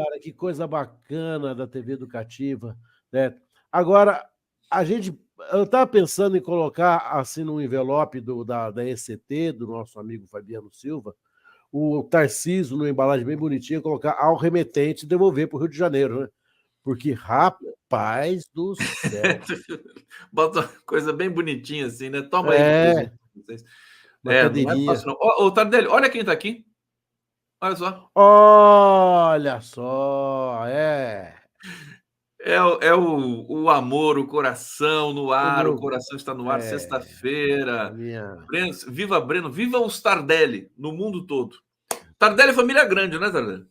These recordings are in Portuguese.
cara, que coisa bacana da TV educativa, né? Agora, eu estava pensando em colocar assim no envelope da ECT, do nosso amigo Fabiano Silva, o Tarcísio, numa embalagem bem bonitinha, colocar ao remetente e devolver para o Rio de Janeiro, né? Porque, rapaz do céu. Bota uma coisa bem bonitinha assim, né? Toma aí de presente É, pra vocês. uma Não é cadeirinha. fácil, não. Ô, Tardelli, olha quem tá aqui. Olha só. Olha só, é. É o amor, o coração no O ar, o meu. coração está no ar, É. A sexta-feira. minha. Viva Breno, viva os Tardelli no mundo todo. Tardelli é família grande, né, Tardelli?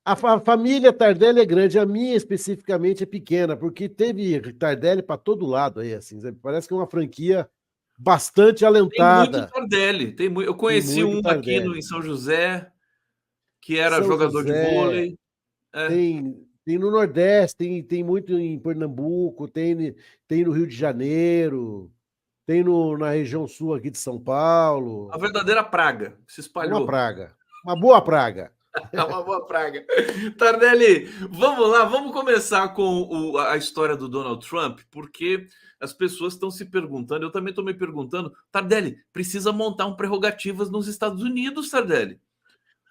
A família Tardelli é grande, a minha especificamente é pequena, porque teve Tardelli para todo lado aí, assim, sabe? Parece que é uma franquia bastante Tem muito alentada. Tardelli. Eu Tem conheci muito um aqui Tardelli. em São José, que era São jogador de José, vôlei. É. tem no Nordeste, tem muito em Pernambuco, tem no Rio de Janeiro, tem na região sul aqui de São A Paulo. verdadeira praga. Se É uma espalhou. praga, uma boa praga. É uma boa praga. Tardelli, vamos lá, vamos começar com a história do Donald Trump, porque as pessoas estão se perguntando, eu também estou me perguntando, Tardelli, precisa montar um prerrogativas nos Estados Unidos, Tardelli,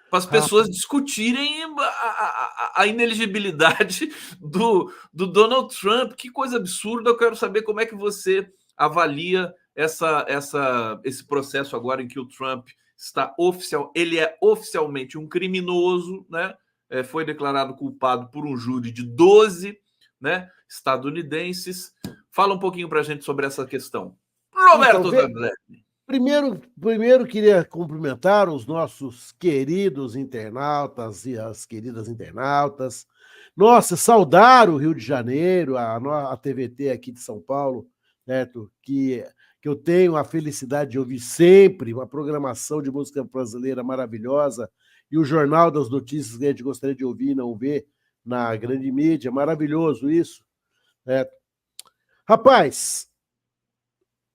para as pessoas discutirem a ineligibilidade do Donald Trump. Que coisa absurda, eu quero saber como é que você avalia esse processo agora em que o Trump ele é oficialmente um criminoso, né? Foi declarado culpado por um júri de 12, né, estadunidenses. Fala um pouquinho para a gente sobre essa questão. Então, Roberto Tardelli. primeiro queria cumprimentar os nossos queridos internautas e as queridas internautas. Nossa, saudar o Rio de Janeiro, a TVT aqui de São Paulo, certo? Que eu tenho a felicidade de ouvir sempre uma programação de música brasileira maravilhosa e o Jornal das Notícias que a gente gostaria de ouvir e não ver na grande mídia. Maravilhoso isso, certo? Rapaz,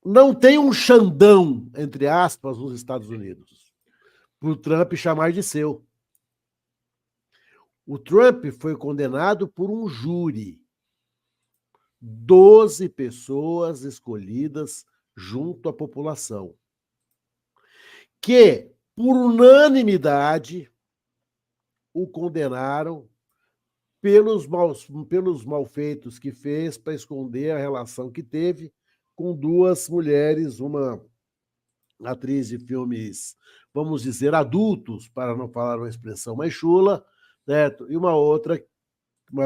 não tem um Xandão, entre aspas, nos Estados Unidos, para o Trump chamar de seu. O Trump foi condenado por um júri. 12 pessoas escolhidas junto à população, que, por unanimidade, o condenaram pelos malfeitos que fez para esconder a relação que teve com duas mulheres, uma atriz de filmes, vamos dizer, adultos, para não falar uma expressão mais chula, certo? E uma outra,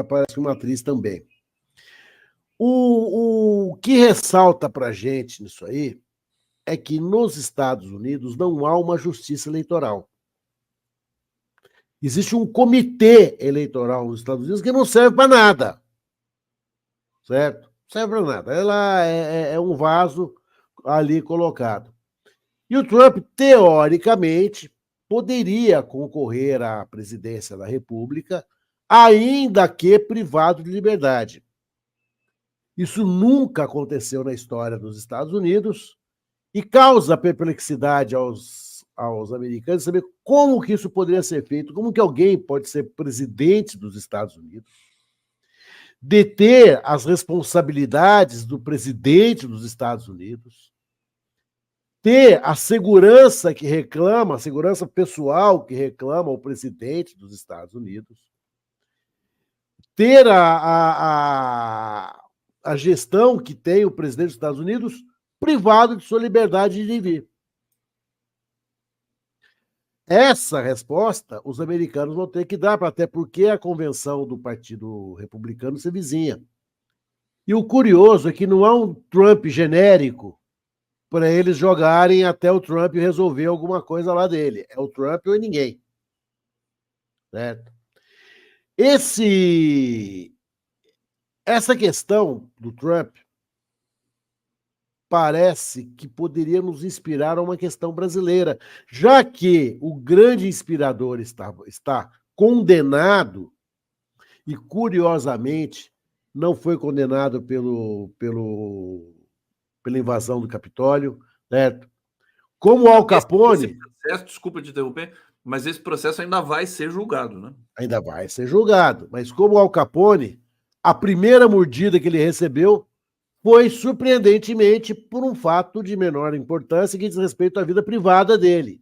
parece que uma atriz também. O que ressalta para a gente nisso aí é que nos Estados Unidos não há uma justiça eleitoral. Existe um comitê eleitoral nos Estados Unidos que não serve para nada, certo? Não serve para nada. Ela é um vaso ali colocado. E o Trump, teoricamente, poderia concorrer à presidência da República, ainda que privado de liberdade. Isso nunca aconteceu na história dos Estados Unidos e causa perplexidade aos americanos saber como que isso poderia ser feito, como que alguém pode ser presidente dos Estados Unidos, deter as responsabilidades do presidente dos Estados Unidos, ter a segurança que reclama, a segurança pessoal que reclama o presidente dos Estados Unidos, ter a gestão que tem o presidente dos Estados Unidos privado de sua liberdade de vir. Essa resposta os americanos vão ter que dar, até porque a convenção do Partido Republicano se vizinha. E o curioso é que não há um Trump genérico para eles jogarem até o Trump resolver alguma coisa lá dele. É o Trump ou ninguém. Certo? Essa questão do Trump parece que poderia nos inspirar a uma questão brasileira, já que o grande inspirador está condenado e, curiosamente, não foi condenado pela invasão do Capitólio, certo? Como Al Capone... Esse processo, desculpa te interromper, Mas esse processo ainda vai ser julgado, né? Ainda vai ser julgado. Mas como o Al Capone, a primeira mordida que ele recebeu foi, surpreendentemente, por um fato de menor importância que diz respeito à vida privada dele.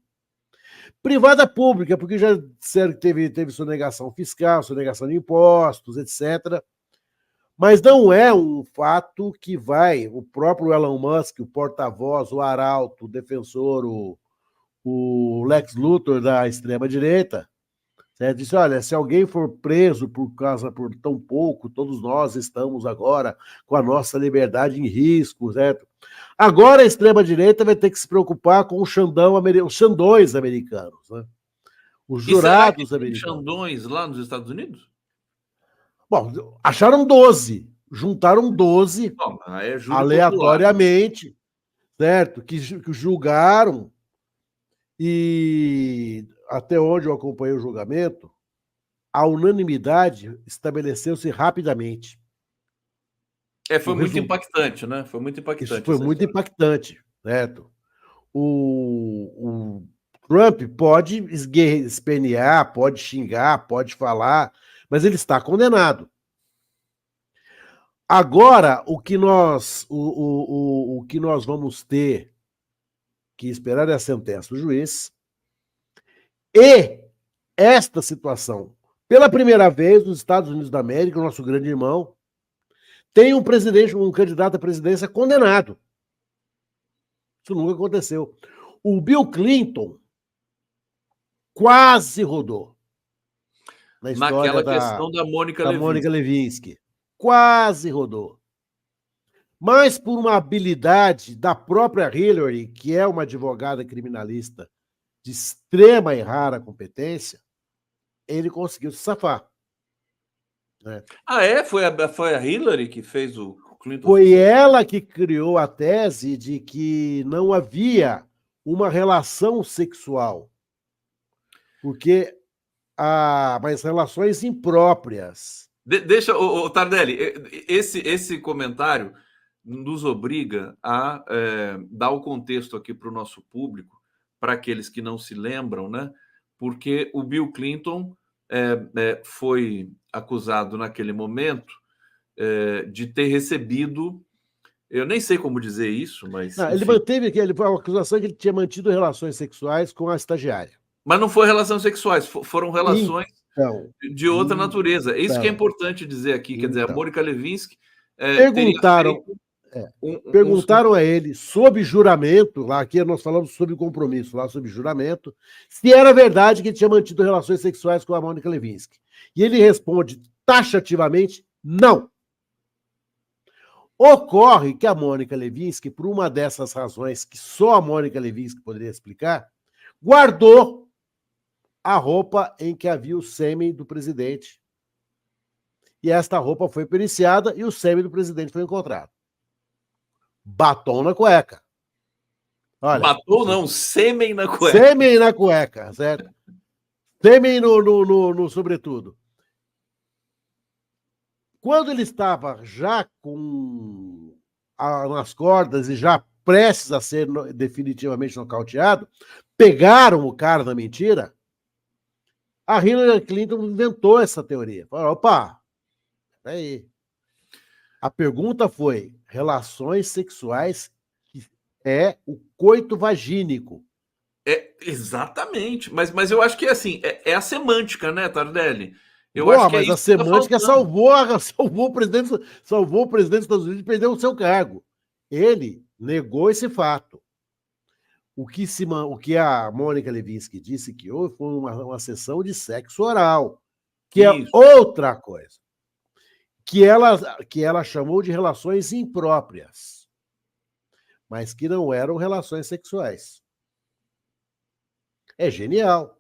Privada pública, porque já disseram que teve sonegação fiscal, sonegação de impostos, etc. Mas não é um fato que vai. O próprio Elon Musk, o porta-voz, o arauto, o defensor, o Lex Luthor da extrema-direita, certo? Disse: olha, se alguém for preso por tão pouco, todos nós estamos agora com a nossa liberdade em risco, certo? Agora a extrema-direita vai ter que se preocupar com os Xandões americanos, né? Os E será que jurados tem americanos. Xandões lá nos Estados Unidos? Bom, acharam 12, juntaram 12 Bom, é júri popular, né? aleatoriamente, certo? Que julgaram, e até onde eu acompanhei o julgamento, a unanimidade estabeleceu-se rapidamente. Foi muito impactante, né? Foi muito Isso impactante foi essa muito história. impactante, certo? O Trump pode espernear, pode xingar, pode falar, mas ele está condenado. Agora, o que nós vamos ter que esperar é a sentença do juiz e esta situação. Pela primeira vez, nos Estados Unidos da América, o nosso grande irmão, tem um presidente, um candidato à presidência condenado. Isso nunca aconteceu. O Bill Clinton quase rodou na história Naquela questão da Mônica da Mônica Lewinsky. Lewinsky. Quase rodou. Mas por uma habilidade da própria Hillary, que é uma advogada criminalista de extrema e rara competência, ele conseguiu se safar. Né? Ah, é? Foi a Hillary que fez o Clinton? Foi ela que criou a tese de que não havia uma relação sexual, porque mas relações impróprias. Deixa, Tardelli, esse comentário nos obriga a dar o contexto aqui para o nosso público, para aqueles que não se lembram, né? Porque o Bill Clinton foi acusado naquele momento de ter recebido, eu nem sei como dizer isso, mas Não, ele enfim. manteve a acusação que ele tinha mantido relações sexuais com a estagiária. Mas não foi relações sexuais, foram relações Então, de outra natureza. Isso que é importante dizer aqui, quer dizer, a então. Mônica Lewinsky teria Perguntaram, feito perguntaram a ele, sob juramento, lá aqui nós falamos sobre compromisso, lá sob juramento, se era verdade que ele tinha mantido relações sexuais com a Mônica Lewinsky. E ele responde taxativamente, não. Ocorre que a Mônica Lewinsky, por uma dessas razões que só a Mônica Lewinsky poderia explicar, guardou a roupa em que havia o sêmen do presidente. E esta roupa foi periciada e o sêmen do presidente foi encontrado. Batom na cueca. Olha, batom não, sêmen na cueca. Sêmen na cueca, certo? Sêmen no sobretudo. Quando ele estava já nas cordas e já prestes a ser definitivamente nocauteado, pegaram o cara na mentira, a Hillary Clinton inventou essa teoria. Falou, opa, peraí. A pergunta foi, relações sexuais é o coito vagínico. Exatamente, mas eu acho que assim, é a semântica, né, Tardelli? Eu acho que mas a semântica salvou o presidente dos Estados Unidos de perder o seu cargo. Ele negou esse fato. O que a Mônica Lewinsky disse que houve foi uma sessão de sexo oral, que é outra coisa, que ela chamou de relações impróprias, mas que não eram relações sexuais. É genial.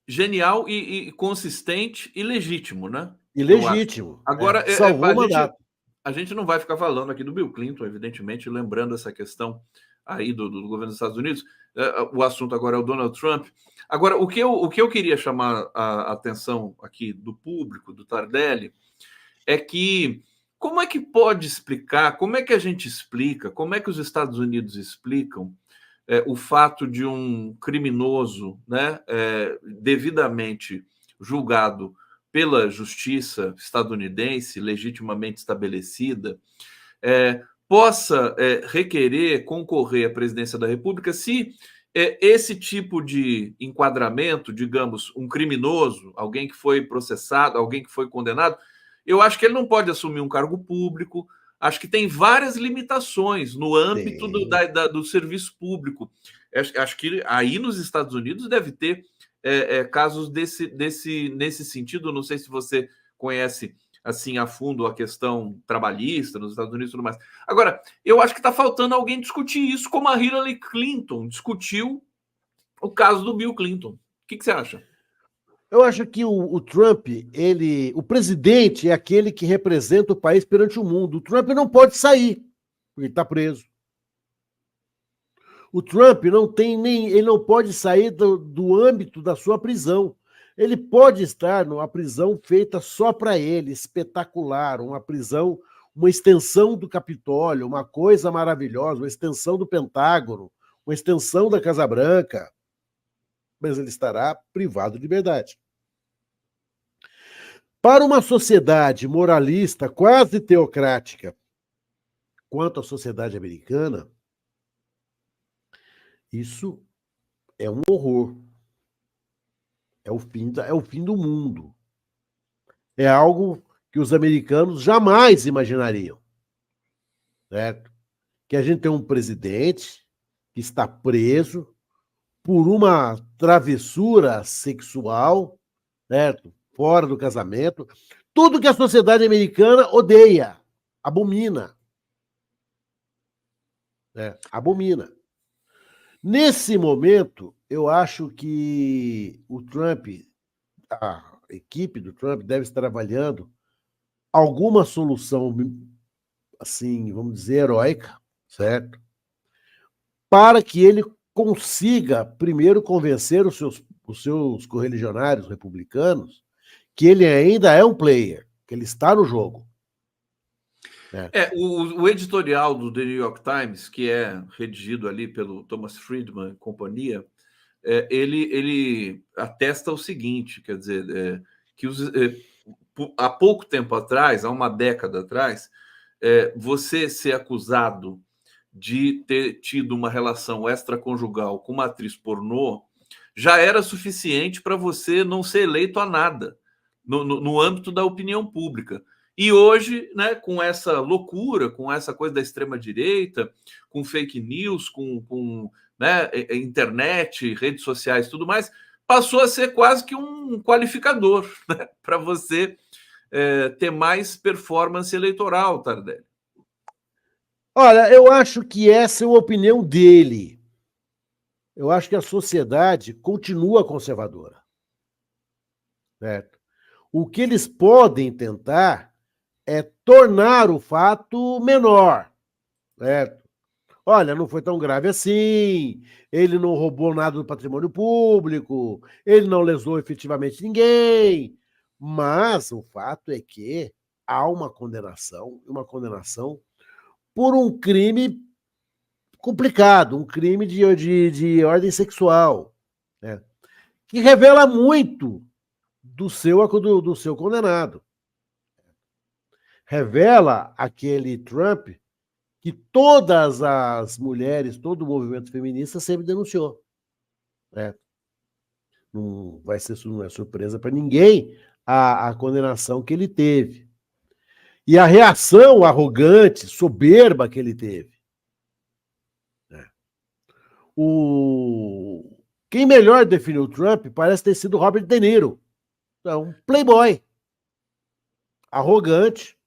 Genial e consistente e legítimo, né? E legítimo. Agora, salvou o mandato. A gente não vai ficar falando aqui do Bill Clinton, evidentemente, lembrando essa questão aí do governo dos Estados Unidos. O assunto agora é o Donald Trump. Agora, o que eu queria chamar a atenção aqui do público, do Tardelli, é que como é que pode explicar, como é que a gente explica, como é que os Estados Unidos explicam o fato de um criminoso, né, devidamente julgado pela justiça estadunidense, legitimamente estabelecida, possa requerer concorrer à presidência da República se esse tipo de enquadramento, digamos, um criminoso, alguém que foi processado, alguém que foi condenado, eu acho que ele não pode assumir um cargo público. Acho que tem várias limitações no âmbito Tem. do serviço público. Acho que aí nos Estados Unidos deve ter casos nesse sentido. Não sei se você conhece assim a fundo a questão trabalhista nos Estados Unidos e tudo mais. Agora, eu acho que está faltando alguém discutir isso, como a Hillary Clinton discutiu o caso do Bill Clinton. O que você acha? Eu acho que o Trump, o presidente é aquele que representa o país perante o mundo. O Trump não pode sair, porque ele está preso. O Trump ele não pode sair do âmbito da sua prisão. Ele pode estar numa prisão feita só para ele, espetacular, uma prisão, uma extensão do Capitólio, uma coisa maravilhosa, uma extensão do Pentágono, uma extensão da Casa Branca, mas ele estará privado de liberdade. Para uma sociedade moralista, quase teocrática, quanto a sociedade americana, isso é um horror. É o fim do mundo. É algo que os americanos jamais imaginariam. Certo? Que a gente tem um presidente que está preso por uma travessura sexual, certo? Fora do casamento. Tudo que a sociedade americana odeia, abomina. Abomina. Nesse momento, eu acho que o Trump, a equipe do Trump, deve estar trabalhando alguma solução, assim, vamos dizer, heróica, certo? Para que ele consiga, primeiro, convencer os seus correligionários republicanos que ele ainda é um player, que ele está no jogo. O editorial do The New York Times, que é redigido ali pelo Thomas Friedman e companhia, ele atesta o seguinte, quer dizer, que há pouco tempo atrás, há uma década atrás, você ser acusado de ter tido uma relação extraconjugal com uma atriz pornô já era suficiente para você não ser eleito a nada no âmbito da opinião pública. E hoje, né, com essa loucura, com essa coisa da extrema-direita, com fake news, com né, internet, redes sociais e tudo mais, passou a ser quase que um qualificador, né, para você ter mais performance eleitoral, Tardelli. Olha, eu acho que essa é a opinião dele. Eu acho que a sociedade continua conservadora. Certo? O que eles podem tentar é tornar o fato menor. Certo? Olha, não foi tão grave assim, ele não roubou nada do patrimônio público, ele não lesou efetivamente ninguém, mas o fato é que há uma condenação por um crime complicado, um crime de ordem sexual, né? Que revela muito do seu condenado. Revela aquele Trump que todas as mulheres, todo o movimento feminista sempre denunciou. Né? Não não é surpresa para ninguém a condenação que ele teve. E a reação arrogante, soberba que ele teve. Quem melhor definiu o Trump parece ter sido Robert De Niro. É um playboy. Arrogante,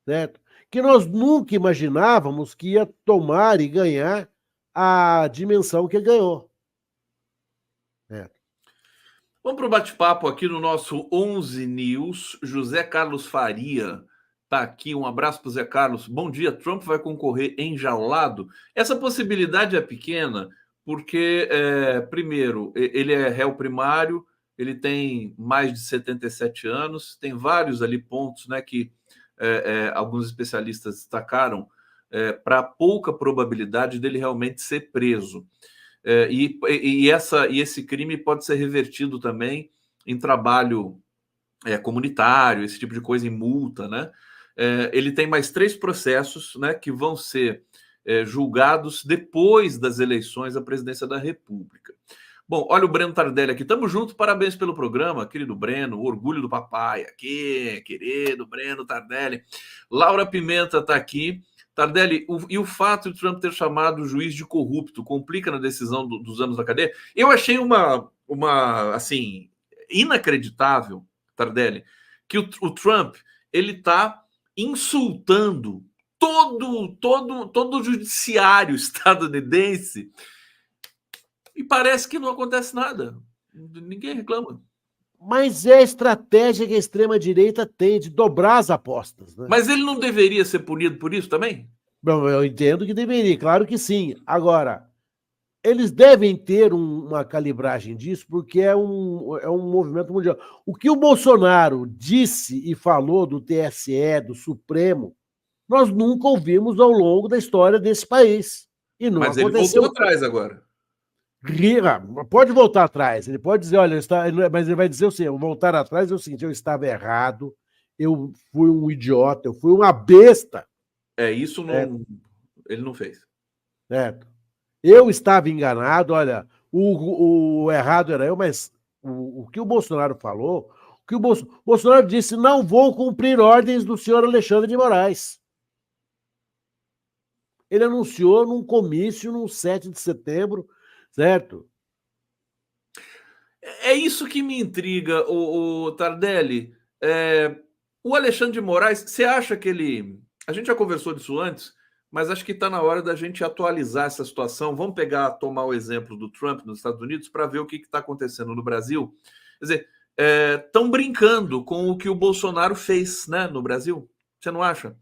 certo? Que nós nunca imaginávamos que ia tomar e ganhar a dimensão que ele ganhou. Vamos para o bate-papo aqui no nosso 11 News. José Carlos Faria está aqui. Um abraço para o Zé Carlos. Bom dia. Trump vai concorrer enjaulado? Essa possibilidade é pequena porque, primeiro, ele é réu primário, ele tem mais de 77 anos, tem vários ali pontos, né, que alguns especialistas destacaram para pouca probabilidade dele realmente ser preso. Esse crime pode ser revertido também em trabalho comunitário, esse tipo de coisa, em multa, né? Ele tem mais 3 processos, né, que vão ser julgados depois das eleições à presidência da República. Bom, olha o Breno Tardelli aqui. Tamo junto, parabéns pelo programa, querido Breno. Orgulho do papai aqui, querido Breno Tardelli. Laura Pimenta tá aqui. Tardelli, e o fato de Trump ter chamado o juiz de corrupto complica na decisão dos anos da cadeia? Eu achei uma assim, inacreditável, Tardelli, que o Trump ele tá insultando todo o judiciário estadunidense e parece que não acontece nada. Ninguém reclama. Mas é a estratégia que a extrema-direita tem de dobrar as apostas. Né? Mas ele não deveria ser punido por isso também? Bom, eu entendo que deveria, claro que sim. Agora, eles devem ter uma calibragem disso, porque é um movimento mundial. O que o Bolsonaro disse e falou do TSE, do Supremo, nós nunca ouvimos ao longo da história desse país. E não Mas aconteceu. Ele voltou atrás agora. Pode voltar atrás. Ele pode dizer, olha, mas ele vai dizer o seguinte: voltar atrás é o seguinte, eu estava errado, eu fui um idiota, eu fui uma besta. Isso não, ele não fez. Certo. Eu estava enganado, olha, o errado era eu, mas o que o Bolsonaro falou, o que o Bolsonaro disse, não vou cumprir ordens do senhor Alexandre de Moraes. Ele anunciou num comício, num 7 de setembro, certo? É isso que me intriga, o Tardelli. O Alexandre de Moraes, você acha que ele... A gente já conversou disso antes, mas acho que está na hora da gente atualizar essa situação. Vamos tomar o exemplo do Trump nos Estados Unidos para ver o que está acontecendo no Brasil. Quer dizer, estão brincando com o que o Bolsonaro fez, né, no Brasil. Você não acha?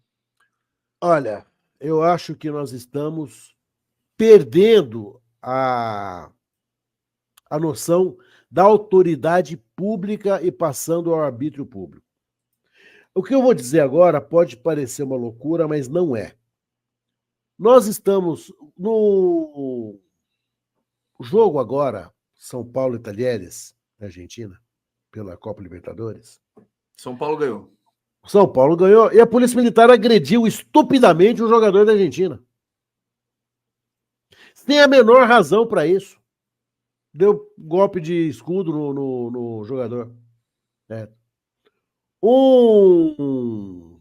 Olha, eu acho que nós estamos perdendo a noção da autoridade pública e passando ao arbítrio público. O que eu vou dizer agora pode parecer uma loucura, mas não é. Nós estamos no jogo agora, São Paulo e Talheres, na Argentina, pela Copa Libertadores. São Paulo ganhou. São Paulo ganhou e a Polícia Militar agrediu estupidamente um jogador da Argentina. Sem a menor razão para isso. Deu golpe de escudo no jogador. Um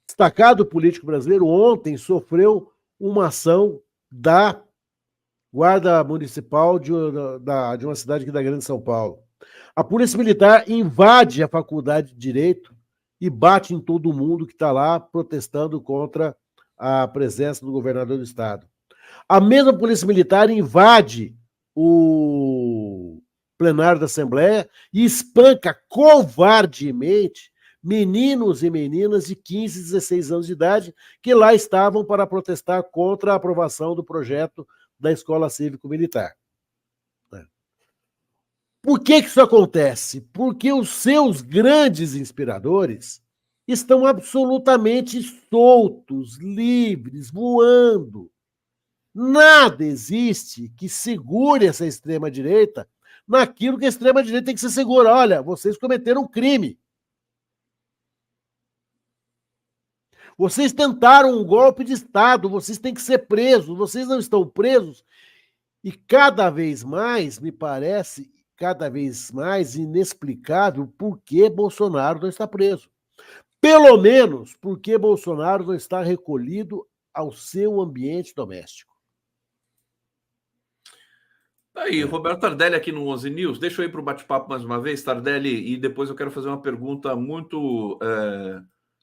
destacado político brasileiro ontem sofreu uma ação da Guarda Municipal de uma cidade aqui da Grande São Paulo. A Polícia Militar invade a Faculdade de Direito e bate em todo mundo que está lá protestando contra a presença do governador do estado. A mesma Polícia Militar invade o plenário da Assembleia e espanca covardemente meninos e meninas de 15 e 16 anos de idade que lá estavam para protestar contra a aprovação do projeto da Escola Cívico-Militar. Por que isso acontece? Porque os seus grandes inspiradores estão absolutamente soltos, livres, voando. Nada existe que segure essa extrema-direita naquilo que a extrema-direita tem que ser segura. Olha, vocês cometeram um crime. Vocês tentaram um golpe de Estado, vocês têm que ser presos, vocês não estão presos. E cada vez mais, me parece, cada vez mais inexplicável por que Bolsonaro não está preso. Pelo menos porque Bolsonaro não está recolhido ao seu ambiente doméstico. Aí, Roberto Tardelli aqui no 11 News. Deixa eu ir para o bate-papo mais uma vez, Tardelli, e depois eu quero fazer uma pergunta muito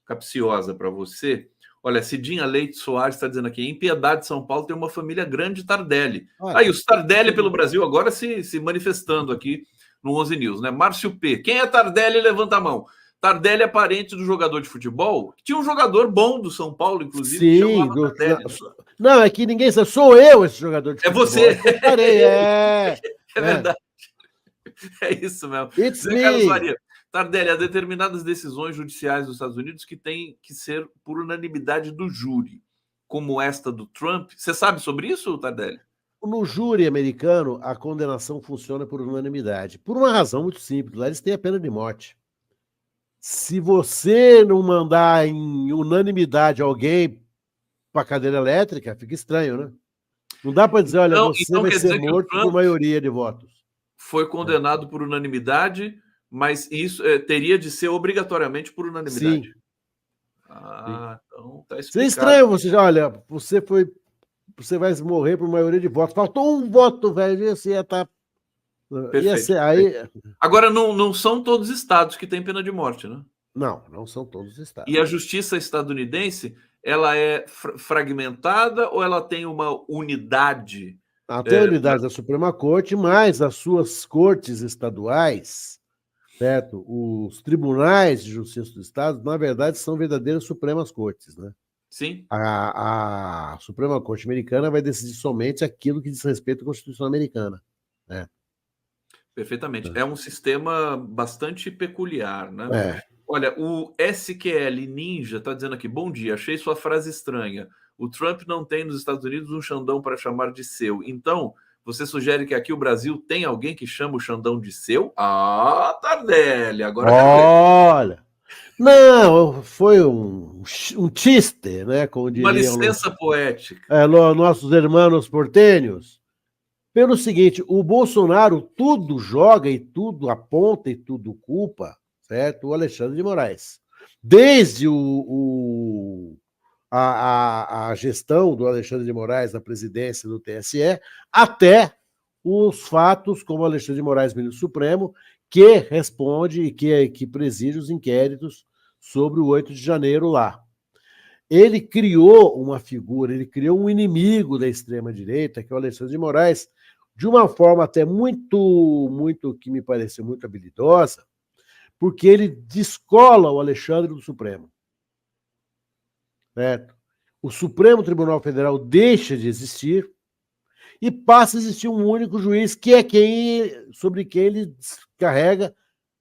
capciosa para você. Olha, Cidinha Leite Soares está dizendo aqui, em Piedade, São Paulo, tem uma família grande Tardelli. Aí, os Tardelli pelo Brasil agora se manifestando aqui no 11 News, né? Márcio P. Quem é Tardelli? Levanta a mão. Tardelli é parente do jogador de futebol. Tinha um jogador bom do São Paulo, inclusive, sim, que chamava Tardelli. Não, é que ninguém sabe. Sou eu esse jogador de futebol. É você. É verdade. É isso mesmo. It's Zé me. Carlos Faria. Tardelli, há determinadas decisões judiciais dos Estados Unidos que têm que ser por unanimidade do júri. como esta do Trump? Você sabe sobre isso, Tardelli? No júri americano, a condenação funciona por unanimidade, por uma razão muito simples. Lá eles têm a pena de morte. Se você não mandar em unanimidade alguém para a cadeira elétrica, fica estranho, né? Não dá para dizer, olha, você Então vai quer ser dizer que o morto por Trump maioria de votos. foi condenado por unanimidade, mas isso teria de ser obrigatoriamente por unanimidade. Sim. Então tá Seria explicado. estranho você já, olha, você vai morrer por maioria de votos. Faltou um voto, velho, e você ia estar. Ia Perfeito. ser aí. Agora, não são todos os estados que têm pena de morte, né? Não são todos os E a estados. justiça estadunidense, ela é fragmentada ou ela tem uma unidade? Tem a unidade da Suprema Corte, mas as suas cortes estaduais, certo? Os tribunais de justiça do Estado, na verdade, são verdadeiras Supremas Cortes, né? Sim, A Suprema Corte americana vai decidir somente aquilo que diz respeito à Constituição americana, né? perfeitamente. É um sistema bastante peculiar, né? É. Olha, o SQL Ninja está dizendo aqui: bom dia, achei sua frase estranha. O Trump não tem nos Estados Unidos um Xandão para chamar de seu. Então, você sugere que aqui o Brasil tem alguém que chama o Xandão de seu? Ah, Tardelli, agora quero ver. Olha, não, foi um chiste, né? Como Uma diriam licença poética. nossos irmãos portenhos. Pelo seguinte, o Bolsonaro tudo joga e tudo aponta e tudo culpa, certo? O Alexandre de Moraes. Desde a gestão do Alexandre de Moraes na presidência do TSE, até os fatos como o Alexandre de Moraes, ministro Supremo, que responde e que preside os inquéritos sobre o 8 de janeiro lá. Ele criou uma figura, ele criou um inimigo da extrema-direita, que é o Alexandre de Moraes, de uma forma até muito, que me pareceu muito habilidosa, porque ele descola o Alexandre do Supremo. Certo? O Supremo Tribunal Federal deixa de existir e passa a existir um único juiz, que é sobre quem ele descarrega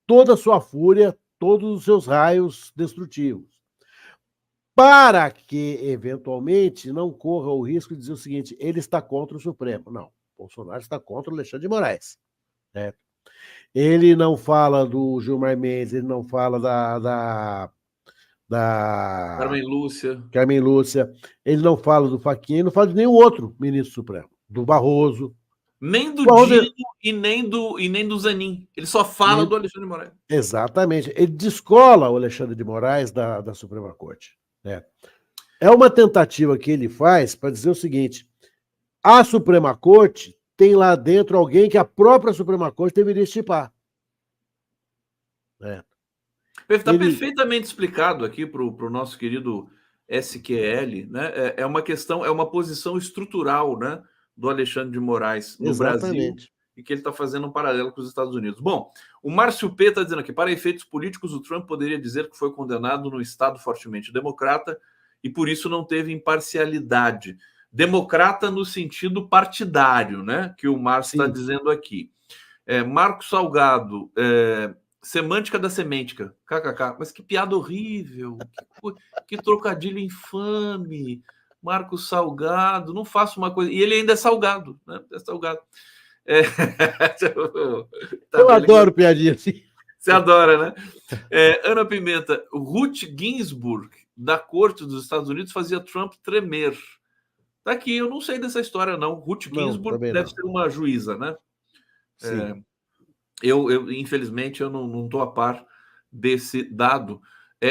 toda a sua fúria, todos os seus raios destrutivos. Para que, eventualmente, não corra o risco de dizer o seguinte: ele está contra o Supremo. Não, Bolsonaro está contra o Alexandre de Moraes. Certo? Ele não fala do Gilmar Mendes, ele não fala da Carmen Lúcia. Carmen Lúcia, ele não fala do Fachin, ele não fala de nenhum outro ministro supremo, do Barroso. Nem do Barroso Dino e nem do Zanin. Ele só fala do Alexandre de Moraes. Exatamente. Ele descola o Alexandre de Moraes da Suprema Corte. É uma tentativa que ele faz para dizer o seguinte: a Suprema Corte tem lá dentro alguém que a própria Suprema Corte deveria estipar. Está perfeitamente explicado aqui para o nosso querido SQL, né? É uma questão, é uma posição estrutural, né, do Alexandre de Moraes no Brasil e que ele está fazendo um paralelo com os Estados Unidos. Bom, o Márcio P está dizendo aqui: para efeitos políticos, o Trump poderia dizer que foi condenado no estado fortemente democrata e por isso não teve imparcialidade. Democrata no sentido partidário, né? Que o Márcio está dizendo aqui. Marcos Salgado, semântica da semântica, kkk. Mas que piada horrível, que trocadilho infame. Marcos Salgado, não faça uma coisa. E ele ainda é salgado, né? É salgado. Eu adoro piadinha assim. Você adora, né? Ana Pimenta, Ruth Ginsburg, da Corte dos Estados Unidos, fazia Trump tremer. Tá aqui, eu não sei dessa história, não. Ruth Ginsburg deve ser uma juíza, né? Sim. Infelizmente, eu não estou a par desse dado.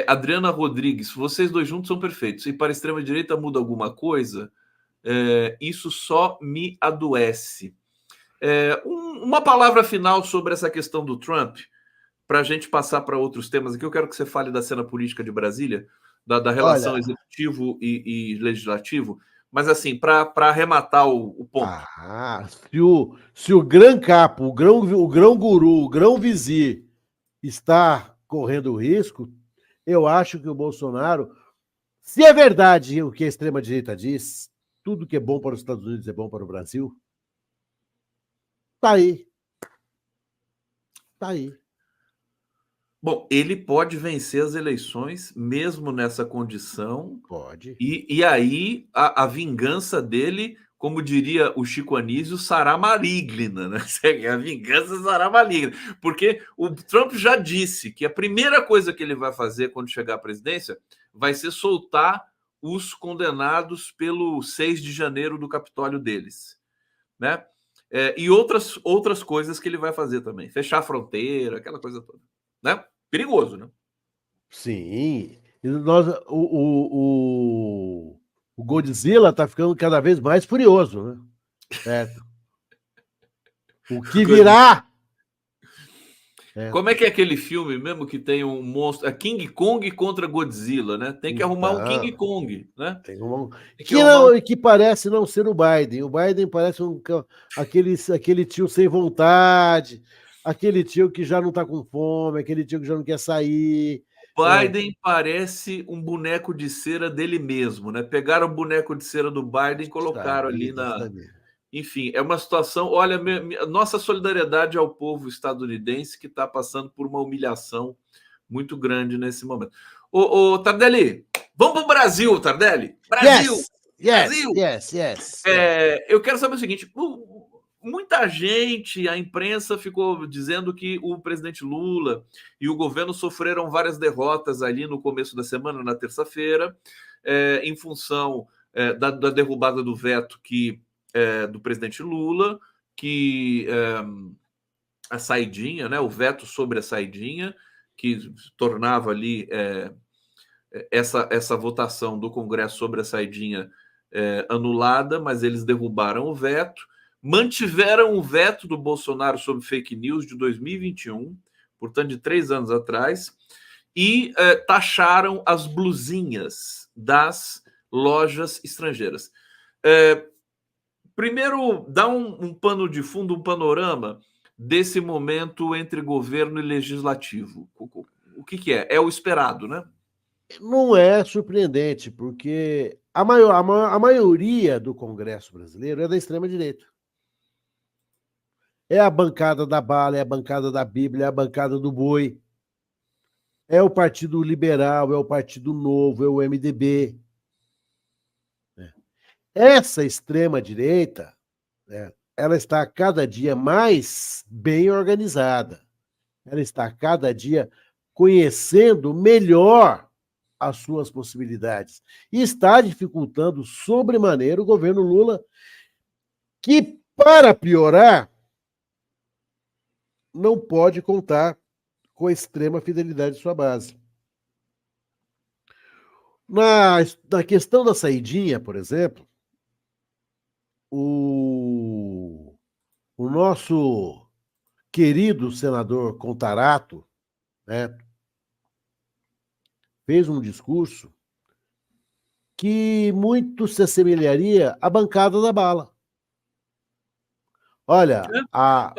Adriana Rodrigues, vocês dois juntos são perfeitos. E para a extrema-direita muda alguma coisa? Isso só me adoece. Uma palavra final sobre essa questão do Trump, para a gente passar para outros temas aqui. Eu quero que você fale da cena política de Brasília, da relação executivo e legislativo. Mas, assim, para arrematar o ponto. Se o grão capo, o grão guru, o grão vizir está correndo risco, eu acho que o Bolsonaro, se é verdade o que a extrema-direita diz, tudo que é bom para os Estados Unidos é bom para o Brasil, tá aí. Tá aí. Bom, ele pode vencer as eleições mesmo nessa condição, Pode. e aí a vingança dele, como diria o Chico Anísio, será maligna, né? A vingança será maligna, porque o Trump já disse que a primeira coisa que ele vai fazer quando chegar à presidência vai ser soltar os condenados pelo 6 de janeiro do Capitólio deles, né? E outras coisas que ele vai fazer também, fechar a fronteira, aquela coisa toda, né? Perigoso, né? Sim. E nós, o Godzilla está ficando cada vez mais furioso, né? Certo. O que virá? Como é que é aquele filme mesmo que tem um monstro? É King Kong contra Godzilla, né? Tem que arrumar um King Então, Kong, né? tem Tem que que arrumar um. não, que parece não ser o Biden. O Biden parece aquele tio sem vontade, aquele tio que já não está com fome, aquele tio que já não quer sair. Biden parece um boneco de cera dele mesmo, né? Pegaram o boneco de cera do Biden e Puxa colocaram ali vida, na. sabe? Enfim, é uma situação. Olha, nossa solidariedade ao povo estadunidense que está passando por uma humilhação muito grande nesse momento. Ô, Tardelli, vamos para o Brasil, Tardelli. Brasil! Yes, yes, Brasil! yes, yes, yes. Eu quero saber o seguinte: muita gente, a imprensa ficou dizendo que o presidente Lula e o governo sofreram várias derrotas ali no começo da semana, na terça-feira, em função da derrubada do veto do presidente Lula, que a saidinha, né, o veto sobre a saidinha, que tornava ali essa votação do Congresso sobre a saidinha anulada, mas eles derrubaram o veto, mantiveram o veto do Bolsonaro sobre fake news de 2021, portanto, de 3 anos atrás, e taxaram as blusinhas das lojas estrangeiras. Primeiro, dá um pano de fundo, um panorama desse momento entre governo e legislativo. O que é? É o esperado, né? Não é surpreendente, porque a maioria do Congresso brasileiro é da extrema-direita. É a bancada da bala, é a bancada da Bíblia, é a bancada do boi. É o Partido Liberal, é o Partido Novo, é o MDB. Essa extrema-direita, ela está cada dia mais bem organizada. Ela está cada dia conhecendo melhor as suas possibilidades. E está dificultando sobremaneira o governo Lula, que, para piorar, não pode contar com a extrema fidelidade de sua base. Na questão da saidinha, por exemplo, o nosso querido senador Contarato, né, fez um discurso que muito se assemelharia à bancada da bala. Olha,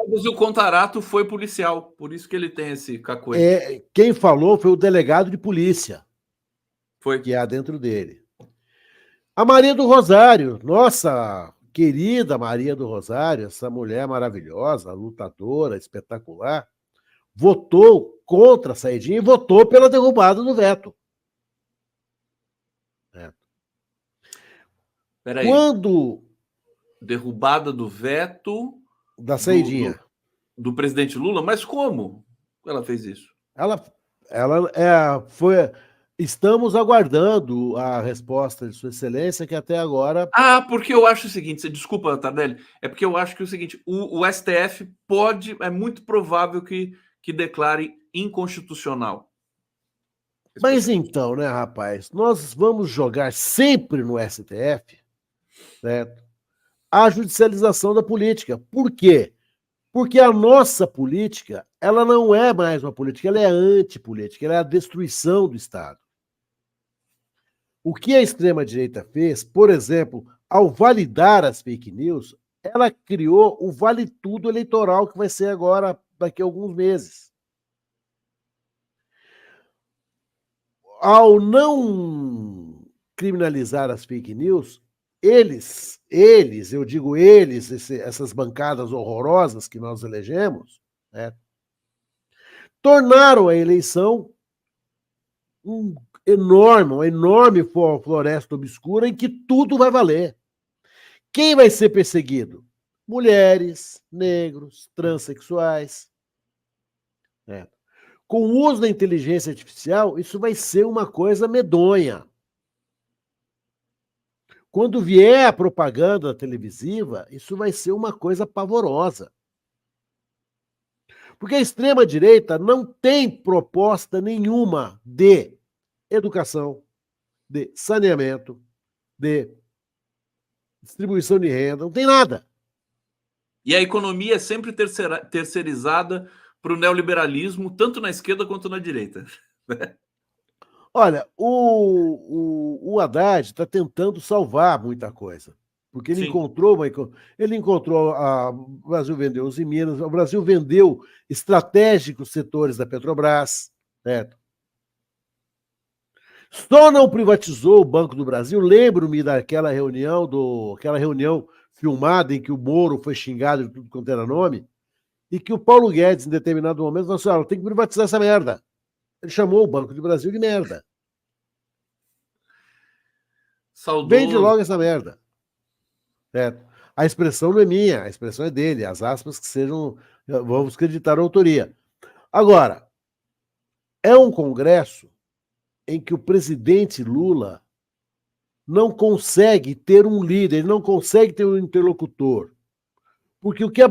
Mas o Contarato foi policial, por isso que ele tem esse cacoete. Quem falou foi o delegado de polícia Foi. que há dentro dele. A Maria do Rosário, nossa querida Maria do Rosário, essa mulher maravilhosa, lutadora, espetacular, votou contra a saidinha e votou pela derrubada do veto. Peraí. Quando... Derrubada do veto da saidinha. Do presidente Lula? Mas como ela fez isso? Ela foi... Estamos aguardando a resposta de Sua Excelência, que até agora... Porque eu acho o seguinte, desculpa, Tardelli, é porque eu acho que é o seguinte, o STF é muito provável que declare inconstitucional. Mas então, né, rapaz, nós vamos jogar sempre no STF, certo? A judicialização da política. Por quê? Porque a nossa política, ela não é mais uma política, ela é antipolítica, ela é a destruição do Estado. O que a extrema-direita fez, por exemplo, ao validar as fake news, ela criou o vale tudo eleitoral que vai ser agora, daqui a alguns meses. Ao não criminalizar as fake news, eu digo eles, essas bancadas horrorosas que nós elegemos, né, tornaram a eleição uma enorme floresta obscura em que tudo vai valer. Quem vai ser perseguido? Mulheres, negros, transexuais. Com o uso da inteligência artificial, isso vai ser uma coisa medonha. Quando vier a propaganda televisiva, isso vai ser uma coisa pavorosa. Porque a extrema-direita não tem proposta nenhuma de educação, de saneamento, de distribuição de renda, não tem nada. E a economia é sempre terceirizada para o neoliberalismo, tanto na esquerda quanto na direita. Olha, o Haddad está tentando salvar muita coisa. Porque ele encontrou o Brasil vendeu os Minas, o Brasil vendeu estratégicos setores da Petrobras, certo? Só não privatizou o Banco do Brasil. Lembro-me daquela reunião, aquela reunião filmada em que o Moro foi xingado de tudo quanto era nome, e que o Paulo Guedes, em determinado momento, falou assim: olha, tem que privatizar essa merda. Ele chamou o Banco do Brasil de merda. Saudoso. Vende logo essa merda. Certo? A expressão não é minha, a expressão é dele, as aspas que sejam, vamos acreditar a autoria. Agora, é um congresso em que o presidente Lula não consegue ter um líder, ele não consegue ter um interlocutor. Porque o que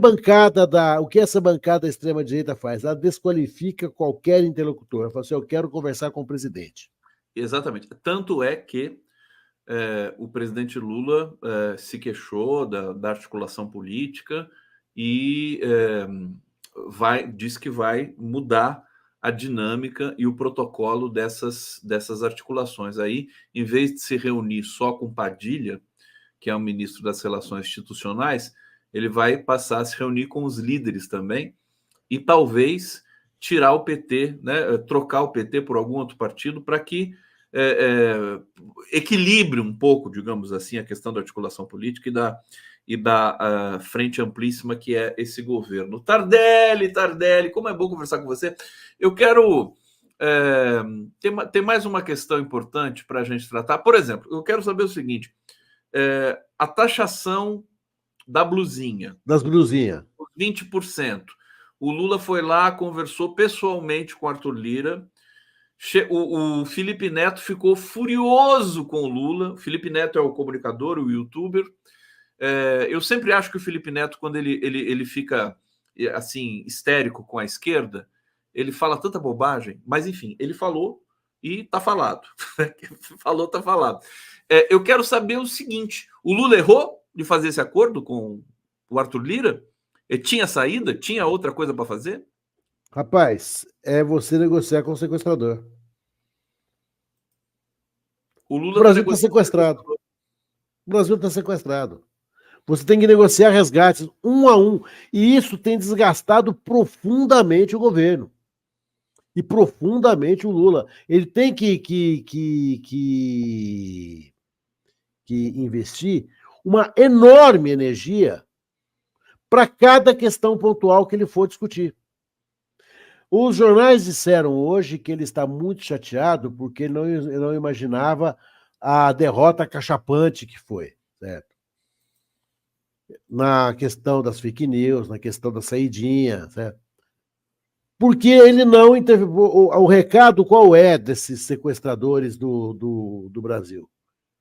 essa bancada da extrema-direita faz? Ela desqualifica qualquer interlocutor. Ela fala assim: eu quero conversar com o presidente. Exatamente. Tanto é que o presidente Lula se queixou da articulação política e diz que vai mudar a dinâmica e o protocolo dessas articulações. Aí, em vez de se reunir só com Padilha, que é o ministro das Relações Institucionais, ele vai passar a se reunir com os líderes também e talvez tirar o PT, né, trocar o PT por algum outro partido para que equilibre um pouco, digamos assim, a questão da articulação política e da frente amplíssima que é esse governo. Tardelli, como é bom conversar com você. Eu quero ter mais uma questão importante para a gente tratar. Por exemplo, eu quero saber o seguinte: a taxação da blusinha. Das blusinhas. 20%. O Lula foi lá, conversou pessoalmente com Arthur Lira. O Felipe Neto ficou furioso com o Lula. O Felipe Neto é o comunicador, o youtuber. Eu sempre acho que o Felipe Neto, quando ele fica assim histérico com a esquerda, ele fala tanta bobagem, mas enfim, ele falou e tá falado. Falou, tá falado. Eu quero saber o seguinte: o Lula errou de fazer esse acordo com o Arthur Lira? Tinha saída? Tinha outra coisa para fazer? Rapaz, é você negociar com o sequestrador. O Brasil está sequestrado. O Brasil está sequestrado. Você tem que negociar resgates um a um. E isso tem desgastado profundamente o governo. E profundamente o Lula. Ele tem que investir uma enorme energia para cada questão pontual que ele for discutir. Os jornais disseram hoje que ele está muito chateado porque não imaginava a derrota cachapante que foi, certo? Na questão das fake news, na questão da saidinha, certo? Porque ele não interviu. O recado qual é desses sequestradores do Brasil?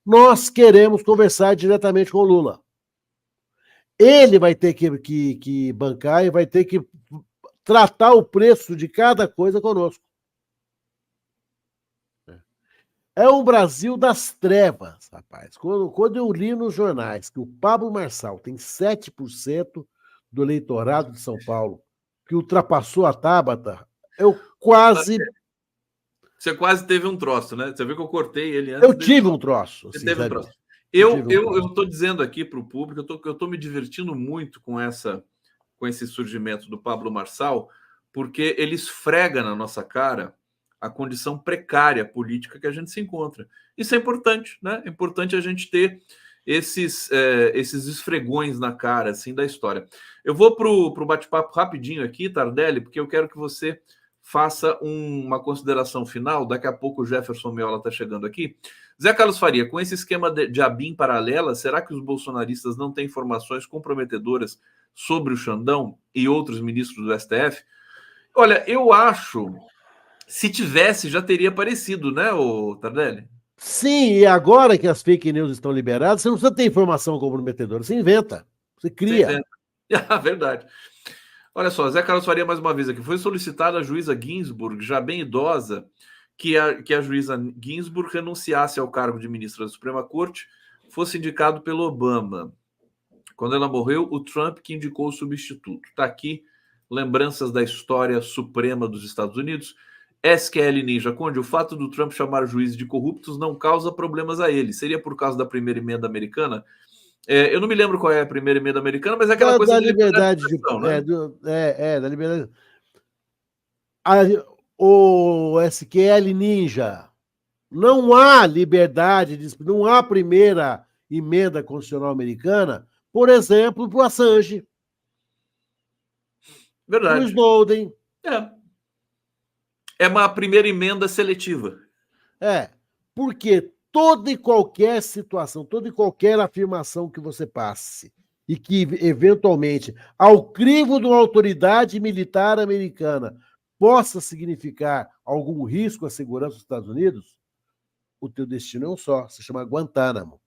Nós queremos conversar diretamente com o Lula. Ele vai ter que bancar e vai ter que tratar o preço de cada coisa conosco. É um Brasil das trevas, rapaz. Quando eu li nos jornais que o Pablo Marçal tem 7% do eleitorado de São Paulo, que ultrapassou a Tabata, eu quase... Você quase teve um troço, né? Você viu que eu cortei ele antes. Eu tive um troço. Você teve um troço. Eu estou dizendo aqui para o público, eu estou me divertindo muito com esse surgimento do Pablo Marçal, porque ele esfrega na nossa cara a condição precária política que a gente se encontra. Isso é importante, né? É importante a gente ter esses esfregões na cara assim da história. Eu vou para o bate-papo rapidinho aqui, Tardelli, porque eu quero que você faça uma consideração final. Daqui a pouco o Jefferson Miola está chegando aqui. Zé Carlos Faria, com esse esquema de ABIN paralela, será que os bolsonaristas não têm informações comprometedoras sobre o Xandão e outros ministros do STF? Olha, eu acho, se tivesse, já teria aparecido, né, Tardelli? Sim, e agora que as fake news estão liberadas, você não precisa ter informação comprometedora, você inventa, você cria. Você inventa. Verdade. Olha só, Zé Carlos Faria mais uma vez aqui. Foi solicitada a juíza Ginsburg, já bem idosa, que a juíza Ginsburg renunciasse ao cargo de ministra da Suprema Corte, fosse indicado pelo Obama. Quando ela morreu, o Trump que indicou o substituto. Está aqui, lembranças da história suprema dos Estados Unidos. SQL Ninja Conde, o fato do Trump chamar juízes de corruptos não causa problemas a ele. Seria por causa da primeira emenda americana? Eu não me lembro qual é a primeira emenda americana, mas é aquela coisa da de liberdade de expressão, né? da liberdade. O SQL Ninja, não há liberdade, não há primeira emenda constitucional americana, por exemplo, para o Assange, Verdade. para o Snowden. É uma primeira emenda seletiva. Porque toda e qualquer situação, toda e qualquer afirmação que você passe e que, eventualmente, ao crivo de uma autoridade militar americana possa significar algum risco à segurança dos Estados Unidos, o teu destino é um só, se chama Guantánamo.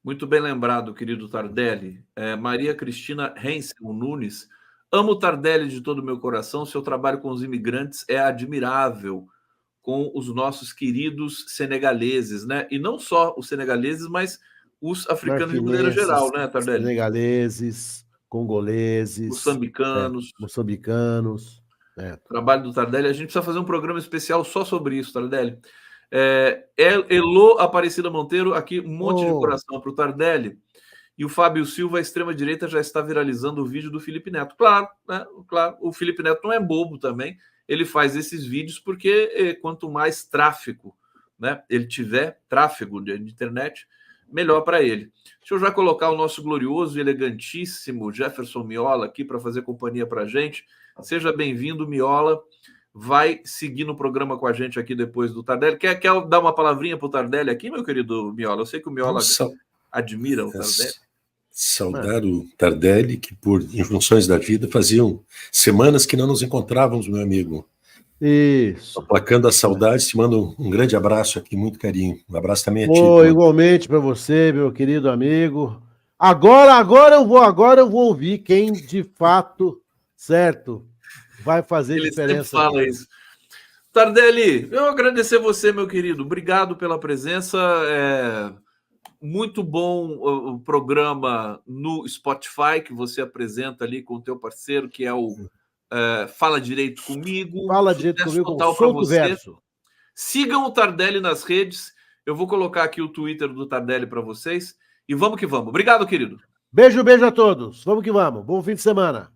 Muito bem lembrado, querido Tardelli. Maria Cristina Hensel Nunes. Amo o Tardelli de todo o meu coração. Seu trabalho com os imigrantes é admirável, com os nossos queridos senegaleses, né? E não só os senegaleses, mas os africanos de maneira geral, né, Tardelli? Senegaleses, congoleses, moçambicanos. Trabalho do Tardelli. A gente precisa fazer um programa especial só sobre isso, Tardelli. Elô Aparecida Monteiro, aqui um monte de coração para o Tardelli. E o Fábio Silva, a extrema-direita, já está viralizando o vídeo do Felipe Neto. Claro, né? Claro, o Felipe Neto não é bobo também. Ele faz esses vídeos porque quanto mais tráfego, né, ele tiver, tráfego de internet, melhor para ele. Deixa eu já colocar o nosso glorioso e elegantíssimo Jefferson Miola aqui para fazer companhia para a gente. Seja bem-vindo, Miola. Vai seguir no programa com a gente aqui depois do Tardelli. Quer dar uma palavrinha para o Tardelli aqui, meu querido Miola? Eu sei que o Miola admira o Tardelli. Saudar o Tardelli, que por injunções da vida faziam semanas que não nos encontrávamos, meu amigo. Isso. Aplacando a saudade, te mando um grande abraço aqui, muito carinho. Um abraço também a ti. Igualmente para você, meu querido amigo. Agora eu vou ouvir quem de fato, certo, vai fazer diferença. Ele sempre fala isso. Tardelli, eu agradecer você, meu querido. Obrigado pela presença. Muito bom o programa no Spotify que você apresenta ali com o teu parceiro, que é o Fala Direito Comigo. Fala Direito Comigo, total para você. Verso. Sigam o Tardelli nas redes. Eu vou colocar aqui o Twitter do Tardelli para vocês. E vamos que vamos. Obrigado, querido. Beijo a todos. Vamos que vamos. Bom fim de semana.